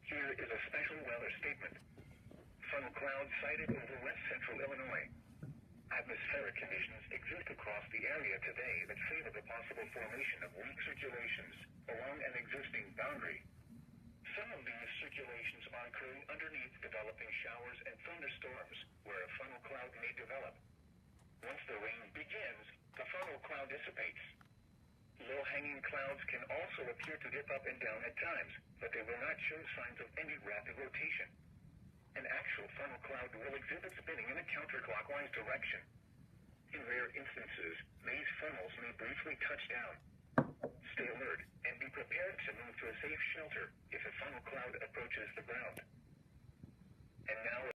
Here is a special weather statement. Funnel clouds sighted over west central Illinois. Atmospheric conditions exist across the area today that favor the possible formation of weak circulations along an existing boundary. Some of these circulations are occurring underneath developing showers and thunderstorms, where a funnel cloud may develop. Once the rain begins, the funnel cloud dissipates. Low-hanging clouds can also appear to dip up and down at times, but they will not show signs of any rapid rotation. An actual funnel cloud will exhibit spinning in a counterclockwise direction. In rare instances, these funnels may briefly touch down. Stay alert and be prepared to move to a safe shelter if a funnel cloud approaches the ground. And now